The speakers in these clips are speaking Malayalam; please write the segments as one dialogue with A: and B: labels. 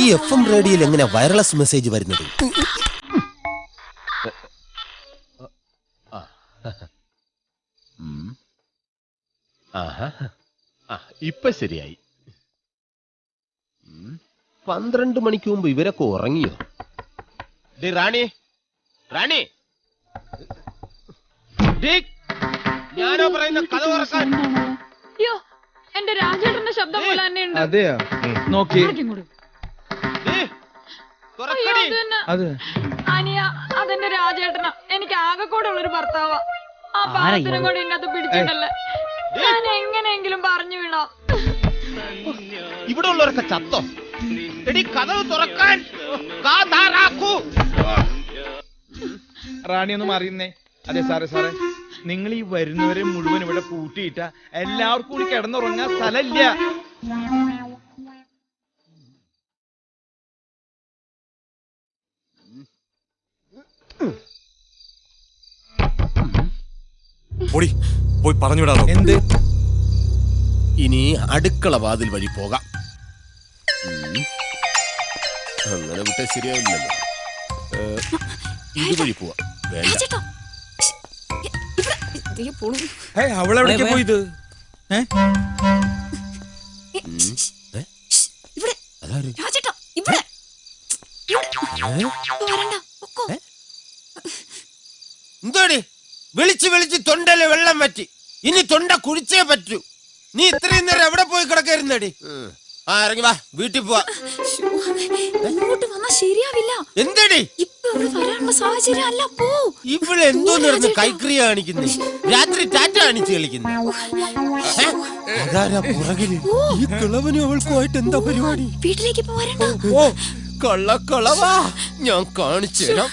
A: ഈ FM റേഡിയോയിൽ എങ്ങനെ വയർലെസ് മെസ്സേജ് വരുന്നത്? ഇപ്പൊ ശരിയായി. 12 മണിക്ക് മുമ്പ് ഇവരൊക്കെ ഉറങ്ങിയോ? റാണി റാണി, ഞാനോ പറയുന്ന കഥ തുറക്കാൻ.
B: അയ്യോ, എന്റെ രാജേട്ടന്റെ ശബ്ദം പോലെ തന്നെയുണ്ട്.
C: അതെയോ? നോക്കി
B: അനിയ, അതെന്റെ രാജേട്ടനാ. എനിക്ക് ആകെ കൂടെ ഉള്ളൊരു ഭർത്താവാ. ആ പാവത്തിനും കൂടി ഇതിനകത്ത് പിടിച്ചിട്ടല്ലേ. ഞാൻ എങ്ങനെയെങ്കിലും പറഞ്ഞു വിടാം.
A: ഇവിടെ ഉള്ളവരൊക്കെ ചത്തോ? എടി, കഥ തുറക്കാൻ.
C: റാണി ഒന്നും അറിയുന്നേ. അതെ സാറേ, സാറേ, നിങ്ങൾ ഈ വരുന്നവരെ മുഴുവൻ ഇവിടെ പൂട്ടിയിട്ട എല്ലാവർക്കും കൂടി കിടന്നുറങ്ങാൻ സ്ഥലമില്ല.
D: പോയി പറഞ്ഞു വിടാറോ?
C: എന്ത്?
A: ഇനി അടുക്കള വാതിൽ വഴി പോകാം. അങ്ങനെ വിട്ടാൽ ശരിയാവില്ലല്ലോ. ഇതുവഴി പോവാ.
C: അവളെവിടേക്ക് പോയത്?
A: എന്തോടി വിളിച്ച് വിളിച്ച് തൊണ്ടയിലെ വെള്ളം വറ്റി. ഇനി തൊണ്ട കുഴിച്ചേ പറ്റൂ. നീ ഇത്രയും നേരം എവിടെ പോയി കിടക്കായിരുന്നടി? ഇറങ്ങി വാ, വീട്ടിൽ പോവാ.
B: ശരിയാവില്ല.
A: എന്തടി ഇവിടെ എന്തോ നടന്ന് കൈക്രിയ കാണിക്കുന്നേ? രാത്രി ടാറ്റ കാണിച്ച് കളിക്കുന്നേ? പുറകില് ഈ കിളവനും അവൾക്കുമായിട്ട് എന്താ പരിപാടി?
B: വീട്ടിലേക്ക് പോവാ.
A: ഓ, കള്ളക്കളവാ, ഞാൻ കാണിച്ചു തരാം.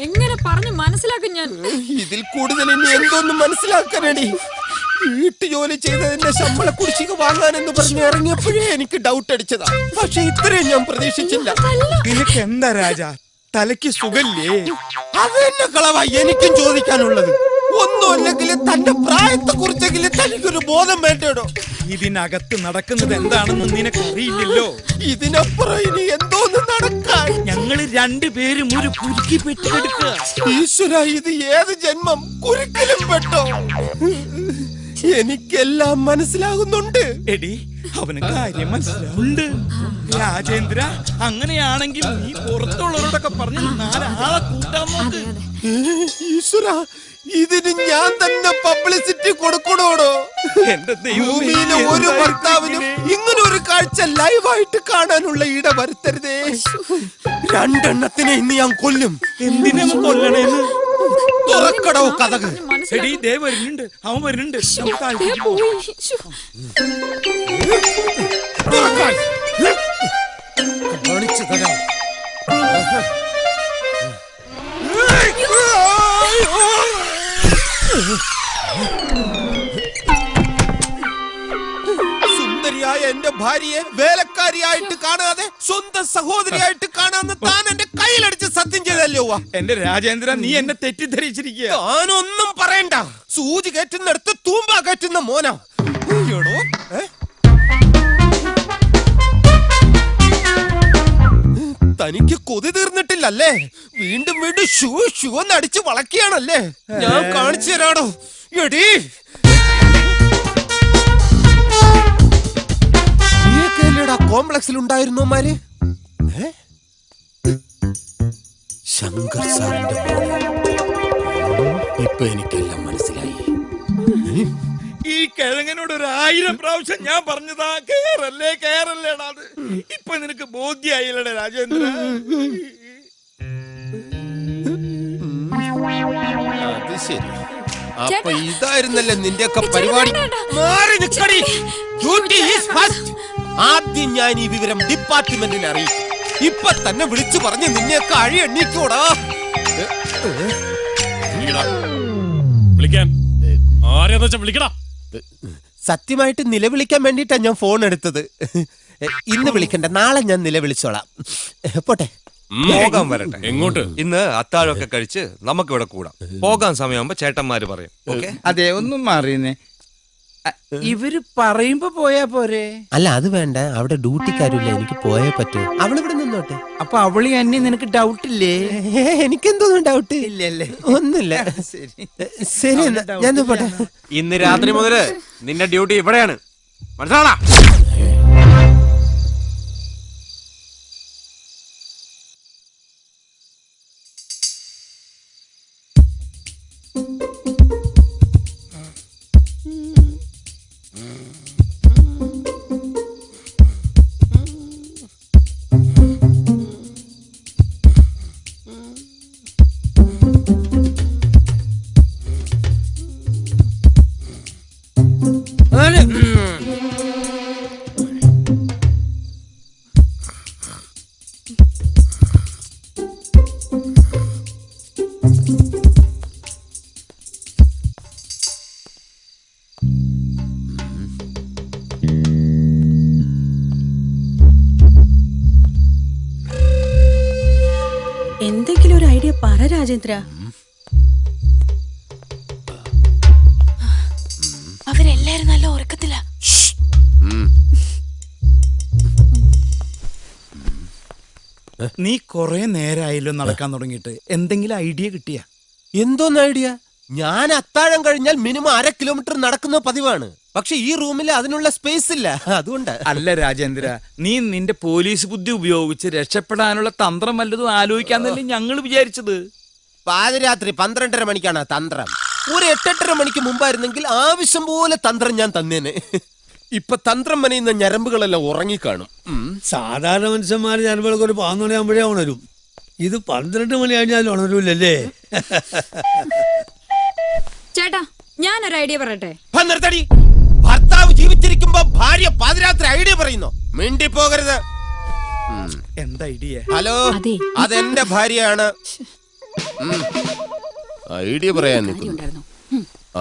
B: എങ്ങനെ പറഞ്ഞു മനസ്സിലാക്കും ഞാൻ?
A: ഇതിൽ കൂടുതൽ ഇനി എന്തോന്നും മനസ്സിലാക്കാനടി. വീട്ടു ജോലി ചെയ്തതിന്റെ ശമ്പള കുടിശ്ശിക വാങ്ങാനെന്ന് പറഞ്ഞ് ഇറങ്ങിയപ്പോഴേ എനിക്ക് ഡൗട്ട് അടിച്ചതാ. പക്ഷെ ഇത്രയും ഞാൻ പ്രതീക്ഷിച്ചില്ല.
C: നിനക്ക് എന്താ രാജ, തലയ്ക്ക് സുഖല്ലേ?
A: അത് തന്നെ കളവാ എനിക്കും ചോദിക്കാനുള്ളത്. ഒന്നുമല്ലെങ്കിൽ തന്റെ പ്രായത്തെ കുറിച്ചെങ്കിലും തനിക്കൊരു ബോധം വേണ്ടോ?
C: ഇതിനകത്ത് നടക്കുന്നത് എന്താണെന്ന് നിനക്കറിയില്ലല്ലോ.
A: ഇതിനപ്പുറം ഇനി എന്തോന്ന് നടക്കാൻ?
C: ഞങ്ങള് രണ്ടുപേരും ഒരു കുരുക്കി പെട്ടെടുക്കുക.
A: ഈശ്വര, ഇത് ഏത് ജന്മം? കുരുക്കിലും പെട്ടോ? എനിക്കെല്ലാം മനസ്സിലാകുന്നുണ്ട്.
C: എടി, അവന് കാര്യം മനസ്സിലാവുന്നുണ്ട്. രാജേന്ദ്ര, അങ്ങനെയാണെങ്കിൽ നീ പുറത്തുള്ളവരോടൊക്കെ പറഞ്ഞ് 4 ആളെ കൂട്ടാൻ നോക്ക്.
A: ഈശ്വര, ഇതിന് ഞാൻ തന്നെ പബ്ലിസിറ്റി കൊടുക്കണോടോ?
C: എന്റെ
A: ഭൂമിയിലെ ഒരു ഭർത്താവിനും ഇങ്ങനെ ഒരു കാഴ്ച ലൈവായിട്ട് കാണാനുള്ള ഇട വരുത്തരുതേ. 2 എണ്ണത്തിനെ ഇന്ന് ഞാൻ കൊല്ലും.
C: എന്തിനാ കൊല്ലണേന്ന്?
A: തുറക്കടോ കഥകൾ.
C: എടി, ദേ വരുന്നുണ്ട്, അവൻ വരുന്നുണ്ട്.
A: കാണിച്ചു തരാം. സുന്ദരിയായ എന്റെ ഭാര്യയെ വേലക്കാരിയായിട്ട് കാണാതെ സ്വന്തം സഹോദരിയായിട്ട് കാണാന്ന് താൻ എന്റെ കയ്യിലടിച്ച് സത്യം ചെയ്തല്ലോ.
C: എന്റെ രാജേന്ദ്ര, നീ എന്നെ തെറ്റിദ്ധരിച്ചിരിക്കുക.
A: താനൊന്നും പറയണ്ട. സൂചി കയറ്റുന്നിടത്ത് തൂമ്പ കയറ്റുന്ന മോനാ. തനിക്ക് കൊതി തീർന്നിട്ടില്ലല്ലേ? വീണ്ടും വീണ്ടും ഷൂ എന്ന് അടിച്ച് വളക്കിയാണല്ലേ? ഞാൻ കാണിച്ചു തരാടോ. എടീ, കോംപ്ലക്സിൽ ഉണ്ടായിരുന്നോമാര്? ശങ്കർ സാറിന്റെ മോനെ. ഇപ്പൊ എനിക്കെല്ലാം മനസ്സിലായി.
C: ഈ കിഴങ്ങനോട് 1000 പ്രാവശ്യം ഞാൻ പറഞ്ഞതാ, കേറല്ലേ കേറല്ലേടാ. അത് ഇപ്പൊ നിനക്ക് ബോധ്യായില്ലടേ രാജേന്ദ്ര.
A: അത് ശരി. അപ്പൊ ഇതായിരുന്നല്ലേ നിന്റെയൊക്കെ പരിപാടി? മാറി നിക്കടി. Duty is first. ആദ്യം ഞാൻ ഈ വിവരം ഡിപ്പാർട്ട്മെന്റിനെ അറിയിക്കും. ഇപ്പൊ തന്നെ വിളിച്ചു പറഞ്ഞ് നിന്നെയൊക്കെ അഴി എണ്ണീക്കോടാ. സത്യമായിട്ട് നിലവിളിക്കാൻ വേണ്ടിട്ടാ ഞാൻ ഫോൺ എടുത്തത്. ഇന്ന് വിളിക്കണ്ട, നാളെ ഞാൻ നിലവിളിച്ചോളാം. പോട്ടെ.
D: പോകാൻ വരട്ടെ. എങ്ങോട്ട്? ഇന്ന് അത്താഴമൊക്കെ കഴിച്ച് നമുക്ക് ഇവിടെ കൂടാം. പോകാൻ സമയമാകുമ്പോ ചേട്ടന്മാര് പറയും. ഓക്കെ?
C: അതെ, ഒന്നും മാറിയുന്നേ. ഇവര് പറയുമ്പോ പോയാ പോരെ?
A: അല്ല അത് വേണ്ട, അവിടെ ഡ്യൂട്ടിക്കാരില്ല, എനിക്ക് പോയേ പറ്റൂ. അവളിവിടെ നിന്നോട്ടെ.
C: അപ്പൊ അവളി അന്നെ നിനക്ക് ഡൗട്ട് ഇല്ലേ?
A: എനിക്കെന്തോന്നും ഡൗട്ട്
C: ഇല്ലല്ലേ?
A: ഒന്നുമില്ല. ശരി എന്നാ ഞാൻ പോട്ടെ.
D: ഇന്ന് രാത്രി മുതല് നിന്റെ ഡ്യൂട്ടി ഇവിടെയാണ്, മനസ്സിലാണോ?
E: എന്തെങ്കിലും ഒരു ഐഡിയ പറ രാജേന്ദ്ര. അവരെല്ലാരും നല്ല ഉറക്കത്തില.
C: നീ കൊറേ നേരായല്ലോ നടക്കാൻ തുടങ്ങിയിട്ട്. എന്തെങ്കിലും ഐഡിയ കിട്ടിയ?
A: എന്തോന്ന് ഐഡിയ? ഞാൻ അത്താഴം കഴിഞ്ഞാൽ മിനിമം 1/2 കിലോമീറ്റർ നടക്കുന്ന പതിവാണ്. പക്ഷെ ഈ റൂമിൽ അതിനുള്ള സ്പേസ് ഇല്ല, അതുകൊണ്ട്.
C: അല്ല രാജേന്ദ്ര, നീ നിന്റെ പോലീസ് ബുദ്ധി ഉപയോഗിച്ച് രക്ഷപ്പെടാനുള്ള തന്ത്രം വല്ലതും ആലോചിക്കാന്നല്ലേ ഞങ്ങൾ വിചാരിച്ചത്.
A: പാതിരാത്രി 12:30 മണിക്കാണ് തന്ത്രം. ഒരു 8-8:30 മണിക്ക് മുമ്പായിരുന്നെങ്കിൽ ആവശ്യം പോലെ തന്ത്രം ഞാൻ തന്നേനെ. ഇപ്പൊ തന്ത്രം മനയുന്ന ഞരമ്പുകളെല്ലാം ഉറങ്ങിക്കാണും.
F: സാധാരണ മനുഷ്യന്മാർ ഞരമ്പുകളൊക്കെ ഒരു 11 മണിയാകുമ്പോഴേ ഉണരും. ഇത് 12 മണി കഴിഞ്ഞാൽ ഉണരൂലല്ലേ?
B: ചേട്ടാ ഞാനൊരു ഐഡിയ പറയട്ടെ.
A: നിർത്തടി. ഭർത്താവ് ജീവിച്ചിരിക്കുമ്പോ ഭാര്യ പാതിരാത്രി ഐഡിയ പറയുന്നു. മിണ്ടി പോകരുത്.
C: എന്താ ഐഡിയ?
A: ഹലോ, അതെന്റെ ഭാര്യയാണ്. ഐഡിയ പറയാൻ നിൽക്കുന്നു.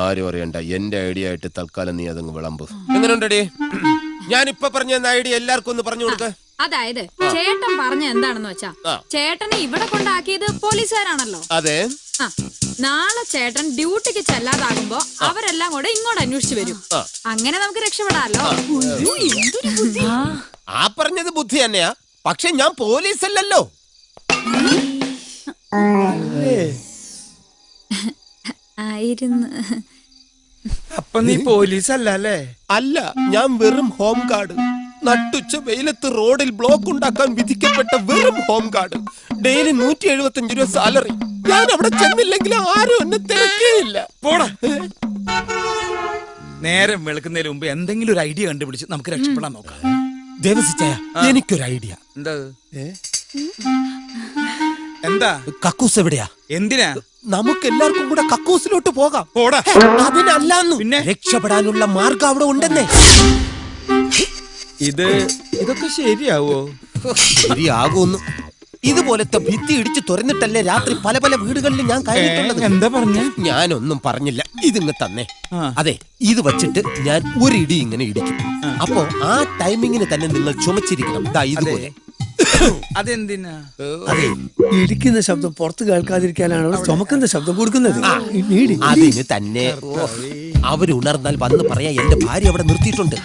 A: ആരും അറിയണ്ട, എന്റെ ഐഡിയ ആയിട്ട് തൽക്കാലം നീ അതങ്ങ് വിളമ്പ്. എങ്ങനെയുണ്ടടി? ഞാനിപ്പൊ പറഞ്ഞ ഐഡിയ എല്ലാവർക്കും ഒന്ന് പറഞ്ഞു കൊടുക്ക.
B: അതായത് ചേട്ടൻ പറഞ്ഞ എന്താണെന്ന് വെച്ചാ, ചേട്ടനെ ഇവിടെ കൊണ്ടാക്കിയത് പോലീസുകാരാണല്ലോ.
A: അതെ.
B: നാളെ ചേട്ടൻ ഡ്യൂട്ടിക്ക് ചെല്ലാതാകുമ്പോ അവരെല്ലാം കൂടെ ഇങ്ങോട്ട് അന്വേഷിച്ചു വരും. അങ്ങനെ നമുക്ക് രക്ഷപ്പെടാലോ.
A: ആ പറഞ്ഞത് ബുദ്ധി തന്നെയാ, പക്ഷെ ഞാൻ പോലീസ് അല്ലല്ലോ.
B: ആയിരുന്നു.
C: അപ്പൊ നീ പോലീസ് അല്ല അല്ലേ?
A: അല്ല, ഞാൻ വെറും ഹോം ഗാർഡ്. നട്ടുച്ച വെയിലത്ത് റോഡിൽ ബ്ലോക്ക് ഉണ്ടാക്കാൻ വിധിക്കപ്പെട്ട വെറും ഹോം ഗാർഡ്. ഡെയിലി 175 രൂപ സാലറി. ഞാൻ അവിടെ ചെന്നില്ലെങ്കിൽ ആരും എന്നെ തിരക്കേയില്ല.
C: പോടാ. നേരം വെളുക്കുന്നതിന് മുമ്പ് എന്തെങ്കിലും ഒരു ഐഡിയ കണ്ടുപിടിച്ച് നമുക്ക് രക്ഷപ്പെടാൻ നോക്കാം.
A: ദേവസിച്ചായ, എനിക്കൊരു ഐഡിയ.
C: എന്താ? എന്താ?
A: കക്കൂസ് എവിടെയാ?
C: എന്തിനാ?
A: നമുക്ക് എല്ലാവർക്കും കൂടെ കക്കൂസിലോട്ട് പോകാം.
C: പോടാ.
A: അതിനല്ലാന്ന്,
C: പിന്നെ
A: രക്ഷപ്പെടാനുള്ള മാർഗം അവിടെ ഉണ്ടെന്നേ.
C: ഇതൊക്കെ ശരിയാവോ?
A: ശരിയാകുന്നു. ഇതുപോലത്തെ ഭിത്തി ഇടിച്ച് തുറന്നിട്ടല്ലേ രാത്രി പല പല വീടുകളിൽ ഞാൻ കയറിയിട്ടുള്ളത്.
C: എന്താ പറഞ്ഞ?
A: ഞാനൊന്നും പറഞ്ഞില്ല, ഇതിങ്ങ് തന്നെ. അതെ, ഇത് വച്ചിട്ട് ഞാൻ ഒരു ഇടി ഇങ്ങനെ ഇടിക്കും. അപ്പോ ആ ടൈമിങ്ങിന് തന്നെ നിങ്ങൾ ചുമച്ചിരിക്കണം. ദാ ഇതുപോലെ.
C: അതെന്തിനാ?
F: അതെ, ഇടിക്കുന്ന ശബ്ദം പുറത്ത് കേൾക്കാതിരിക്കാനാണ് അവിടെ ചുമക്കുന്ന ശബ്ദം കൊടുക്കുന്നത്.
A: അതിന് തന്നെ. അവരുണർന്നാൽ വന്ന് പറയാ എന്റെ ഭാര്യ അവിടെ നിർത്തിയിട്ടുണ്ട്.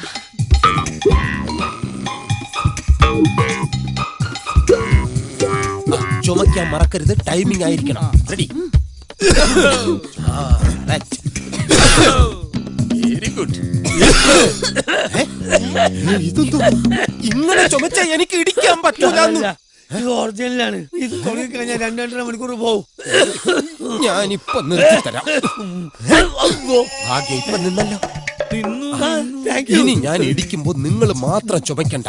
A: ചുമക്കാൻ മറക്കരുത്, ടൈമിംഗ് ആയിരിക്കണം. റെഡി? Very good. ഇതൊന്നും ഇങ്ങനെ ചുമച്ച എനിക്ക് ഇടിക്കാൻ പറ്റൂല.
F: ഇത് ഒറിജിനലാണ്. ഇത് തുടങ്ങി കഴിഞ്ഞാൽ 2-2.5 മണിക്കൂർ പോവും.
A: ഞാനിപ്പൊ നിർത്തിത്തരാം. ആകെ ഇപ്പൊ നിന്നല്ലോ. ഇനി ഞാൻ ഇടിക്കുമ്പോ നിങ്ങൾ മാത്രം ചുമക്കണ്ട.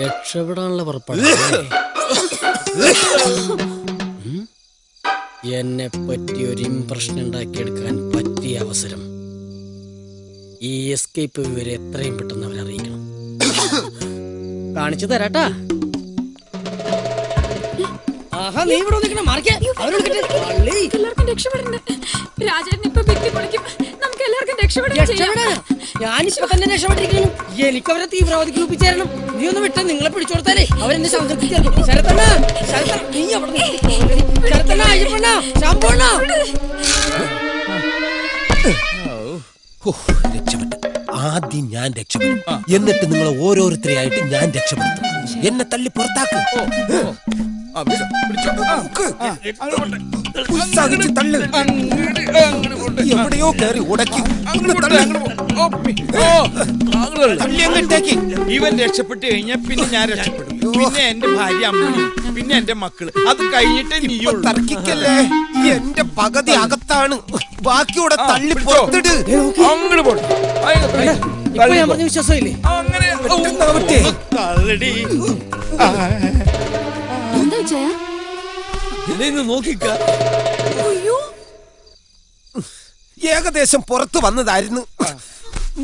G: രക്ഷപ്പെടാനുള്ള പുറപ്പാട്. എന്നെ പറ്റി ഒരു ഇംപ്രഷൻ ഉണ്ടാക്കിയെടുക്കാൻ പറ്റിയ അവസരം. ഈ എസ്കേപ്പ് വിവരം എത്രയും പെട്ടെന്ന് അവരറിയിക്കണം. കാണിച്ചു തരാട്ടാ.
B: എല്ലാവർക്കും രക്ഷപ്പെടണ്ടേ? രാജേട്ടൻ ഇപ്പൊ ഭിത്തി പൊളിക്കും. നമുക്ക് എല്ലാവർക്കും രക്ഷപ്പെടുകയും ചെയ്യാം.
G: ഞാനിപ്പോ തന്നെ രക്ഷപ്പെട്ടിരിക്കുന്നു. എനിക്ക് അവരെ തീവ്രവാദിക്ക് ഒപ്പിച്ചേരണം. നീ ഒന്ന് വിട്ട, നിങ്ങളെ പിടിച്ചു കൊടുത്താലേ അവരെന്നെ സംഘടിപ്പിച്ചേർക്കും. ശരത്തണ്ണ, നീ അവിടെ ശരത്തണ്ണ, അയ്യപ്പണ്ണ, ശാമ്പണ്ണ.
A: ഹോ, രക്ഷപ്പെട്ടു. ആദ്യം ഞാൻ രക്ഷപ്പെടും, എന്നിട്ട് നിങ്ങൾ ഓരോരുത്തരെയായിട്ട് ഞാൻ രക്ഷപ്പെടുത്തും. എന്നെ തള്ളി പുറത്താക്ക്. ഉത്സാഹിച്ച് തള്ളു. എവിടെയോ കയറി ഉടക്കി തള്ളി അങ്ങോട്ടേക്ക്.
C: ഇവൻ രക്ഷപ്പെട്ടു കഴിഞ്ഞാൽ പിന്നെ ഞാൻ രക്ഷപ്പെടും. പിന്നെ എന്റെ ഭാര്യ അമ്മണി, പിന്നെ എന്റെ മക്കള്. അത് കഴിഞ്ഞിട്ട് നീയുള്ളൂ.
A: തർക്കിക്കല്ലേ, എന്റെ പകുതി അകത്താണ്. ബാക്കിയോടെ തള്ളി പുറത്തിട്.
C: അങ്ങോട്ട് പോട്ടെ.
G: ഇപ്പൊ ഞാൻ പറഞ്ഞ വിശ്വാസമില്ലേ?
C: അങ്ങനെ തള്ളടി.
B: എന്താ ജയ?
F: നോക്കിക്ക.
A: ഏകദേശം പുറത്തു വന്നതായിരുന്നു.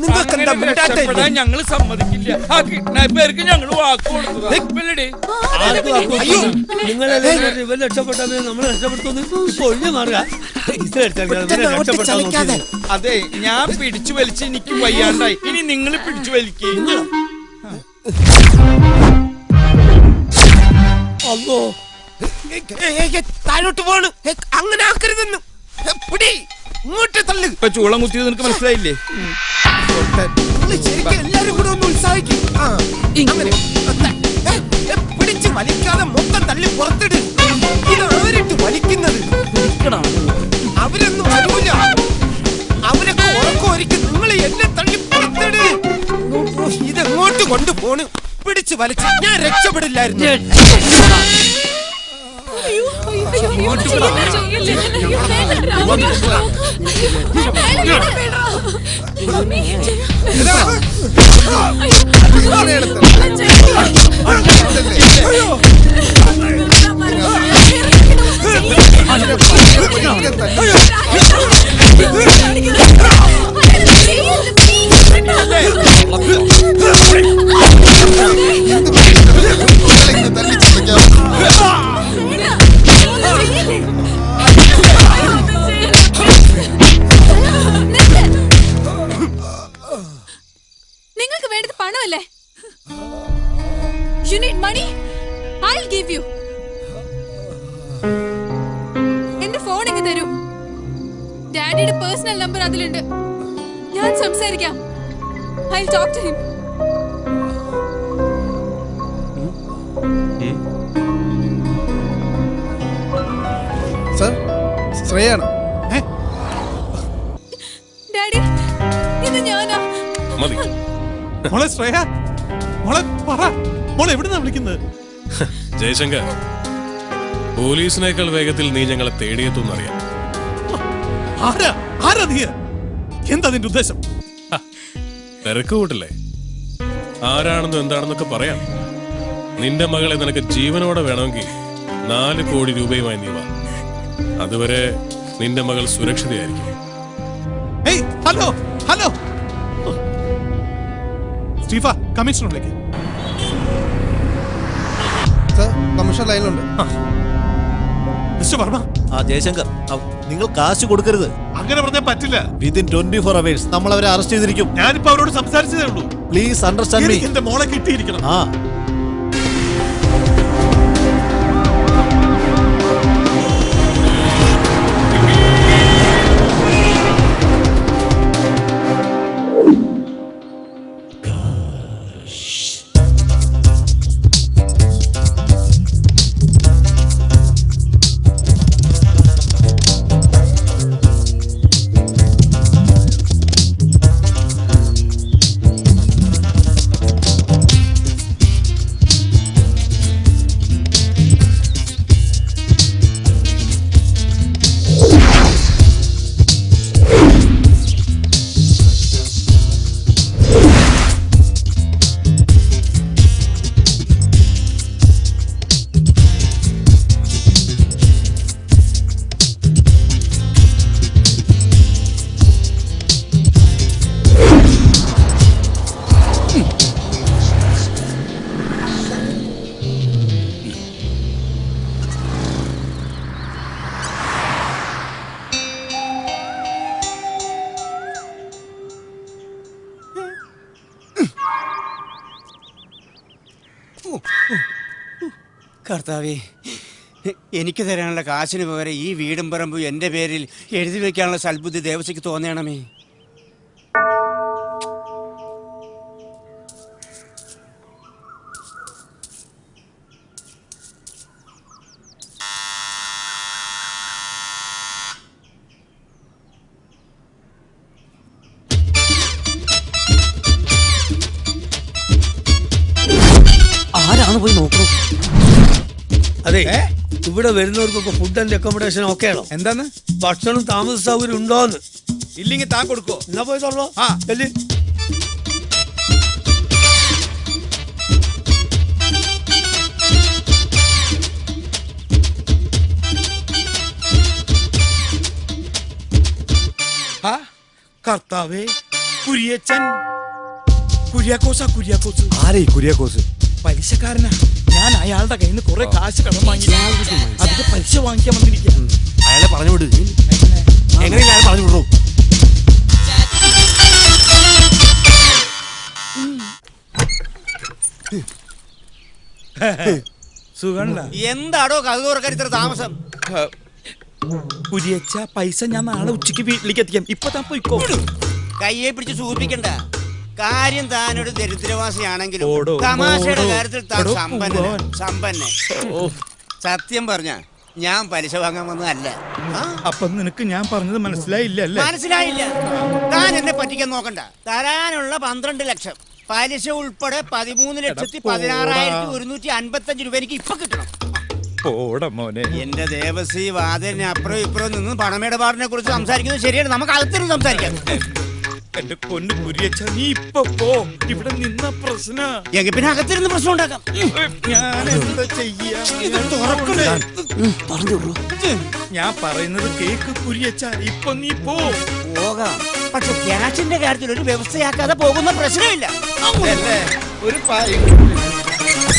A: നിങ്ങൾക്ക് എന്താ മിണ്ടാട്ടം?
C: ഞങ്ങള് സമ്മതിക്കില്ല. ആ കിഡ്നാപ്പേർക്ക് ഞങ്ങള് വാക്ക് കൊടുത്തതാ.
F: നിങ്ങളെല്ലാം ഇവൻ രക്ഷപ്പെട്ടാൽ നമ്മൾ രക്ഷപ്പെടുത്തുന്നു. ഒഴിഞ്ഞു മാറുക.
C: അതെ, ഞാൻ പിടിച്ചു വലിച്ച് എനിക്ക് വയ്യാണ്ടായി. ഇനി നിങ്ങൾ പിടിച്ചു വലിക്കുക.
F: അല്ലോ,
A: താഴോട്ട് പോണ്. അങ്ങനെ ആക്കരുതെന്ന്. പിടി, ഇങ്ങോട്ട് തള്ളു.
C: ഇപ്പൊ ചൂളം കുത്തിയത് നിനക്ക് മനസ്സിലായില്ലേ?
A: ശരിക്കും എല്ലാരും കൂടെ ഒന്ന് ഉത്സാഹിക്കും. പിടിച്ച് വലിക്കാതെ മൊത്തം തള്ളി പുറത്തിട്. ഇത് ആരിട്ട് വലിക്കുന്നത്? അവരൊന്നും വരൂല. അവരൊക്കെ ഉറക്കമായിരിക്കും. നിങ്ങൾ എന്നെ തള്ളി പുറത്തിട്. ഇതെങ്ങോട്ട് കൊണ്ടുപോണ്? പിടിച്ച് വലിച്ച് ഞാൻ രക്ഷപ്പെടില്ലായിരുന്നു.
E: നിങ്ങൾക്ക് വേണ്ടത് പണമല്ലേ? You need money? I'll give you. എന്റെ ഫോൺ ഇങ്ങ് തരൂ. ഡാഡിയുടെ പേഴ്സണൽ നമ്പർ അതിലുണ്ട്. ഞാൻ സംസാരിക്കാം. I'll talk to him.
H: Sir, ശ്രേയാണ്.
E: ഡാഡി, ഇത് ഞാനാ.
D: മതി.
H: മോളെ ശ്രേയ, മോളെ പറ, മോളെ എവിടുന്നാ വിളിക്കുന്നത്?
D: ജയശങ്കർ, പോലീസിനേക്കാൾ വേഗത്തിൽ നീ ഞങ്ങളെ തേടിയെത്തുന്നറിയാം.
H: ആരാ നീ? എന്താ നിന്റെ ഉദ്ദേശം?
D: തിരക്ക് കൂട്ടില്ലേ? ആരാണെന്നും എന്താണെന്നൊക്കെ പറയാം. നിന്റെ മകളെ നിനക്ക് ജീവനോടെ വേണമെങ്കിൽ 4 കോടി രൂപയുമായി നീ വാ. അതുവരെ നിന്റെ മകൾ സുരക്ഷിതയായിരിക്കും.
H: ഹലോ ഹലോ, സ്റ്റീഫ, കമ്മീഷണറിലേക്ക്.
I: കമ്മീഷണർ ലൈനിലുണ്ട്.
H: മിസ്റ്റർ വർമ്മ.
I: ജയശങ്കർ, നിങ്ങൾ കാശ് കൊടുക്കരുത്.
H: അങ്ങനെ പറഞ്ഞാൽ പറ്റില്ല.
I: വിത്തിൻ 24 hours നമ്മൾ അവരെ അറസ്റ്റ് ചെയ്തിരിക്കും.
H: ഞാനിപ്പോ അവരോട് സംസാരിച്ചതേ ഉള്ളൂ.
I: Please understand me.
H: എന്റെ മോളെ കിട്ടിയിരിക്കണം.
J: കർത്താവേ, എനിക്ക് തരാനുള്ള കാശിന് പകരം ഈ വീടും പറമ്പും എൻ്റെ പേരിൽ എഴുതി വെക്കാനുള്ള സൽബുദ്ധി ദേവസ്വയ്ക്ക് തോന്നണമേ.
G: ആരാണ് പോയി നോക്കണം?
F: അതെ, ഇവിടെ വരുന്നവർക്കൊക്കെ ഫുഡ് ആൻഡ് അക്കോമഡേഷൻ ഓക്കെ ആണോ?
C: എന്താന്ന്?
F: ഭക്ഷണം താമസ സൗകര്യം ഉണ്ടോന്ന്?
C: ഇല്ലെങ്കിൽ താൻ കൊടുക്കോ?
F: എന്നാ പോയി തുറന്നോ.
C: ആ.
F: ചെല്ല്.
C: ആ കർത്താവേ, കുര്യച്ചൻ. കുര്യാക്കോസ്
I: ആരേ കുര്യാക്കോസ്?
C: പലിശക്കാരനാ. ഞാൻ അയാളുടെ കയ്യിൽ നിന്ന് കുറെ കാശ് കടം വാങ്ങി അതിന്റെ പലിശ വാങ്ങിക്കാൻ വന്നിരിക്കുക.
I: അയാളെ പറഞ്ഞു വിട്. എങ്ങനെയാണ് അയാൾ പറഞ്ഞു വിടൂ?
C: സുഖണ്ട?
J: എന്താടോ കഥ തുറക്കാൻ ഇത്ര താമസം?
C: കുര്യച്ച, പൈസ ഞാൻ നാളെ ഉച്ചയ്ക്ക് വീട്ടിലേക്ക് എത്തിക്കാം. ഇപ്പൊ താൻ പോയിക്കോ.
J: കയ്യെ പിടിച്ച് സൂചിപ്പിക്കണ്ട. കാര്യം താനൊരു ദരിദ്രവാസിയാണെങ്കിലും
C: ഓടോ,
J: തമാശയുടെ
C: ഓടോ.
J: കാര്യത്തിൽ താൻ
C: ഓടോ,
J: സമ്പന്നൻ. സത്യം പറഞ്ഞ ഞാൻ പലിശ വാങ്ങാൻ വന്നതല്ല.
C: അപ്പൊ നിനക്ക് ഞാൻ പറഞ്ഞത് മനസ്സിലായില്ല അല്ലേ?
J: മനസ്സിലായില്ല. താൻ എന്നെ പറ്റിക്കാൻ നോക്കണ്ട. തരാനുള്ള 12 ലക്ഷം പലിശ ഉൾപ്പെടെ 13,16,155 രൂപ എനിക്ക് ഇപ്പൊ കിട്ടണം.
C: മോനെ,
J: എന്റെ ദേവസി വാതിലിന് അപ്പുറം ഇപ്പുറം നിന്ന് പണമിടപാടിനെ കുറിച്ച് സംസാരിക്കുന്നത് ശരിയാണ്. നമുക്ക് അകത്തിരുന്ന് സംസാരിക്കാം.
C: എന്റെ പൊന്നു കുര്യച്ച, നീ ഇപ്പൊ പോ. ഇവിടെ നിന്ന പ്രശ്ന.
J: എങ്കിൽ പിന്നെ അകത്തിരുന്ന് പ്രശ്നം ഉണ്ടാക്കാം.
C: ഞാൻ എന്താ ചെയ്യാ? ഞാൻ പറയുന്നത് കേക്ക് കുര്യച്ച. ഇപ്പൊ നീ
J: പോകാം, പക്ഷെ ക്യാഷിന്റെ കാര്യത്തിൽ ഒരു വ്യവസ്ഥയാക്കാതെ പോകുന്ന പ്രശ്നമില്ല.
C: ഒരു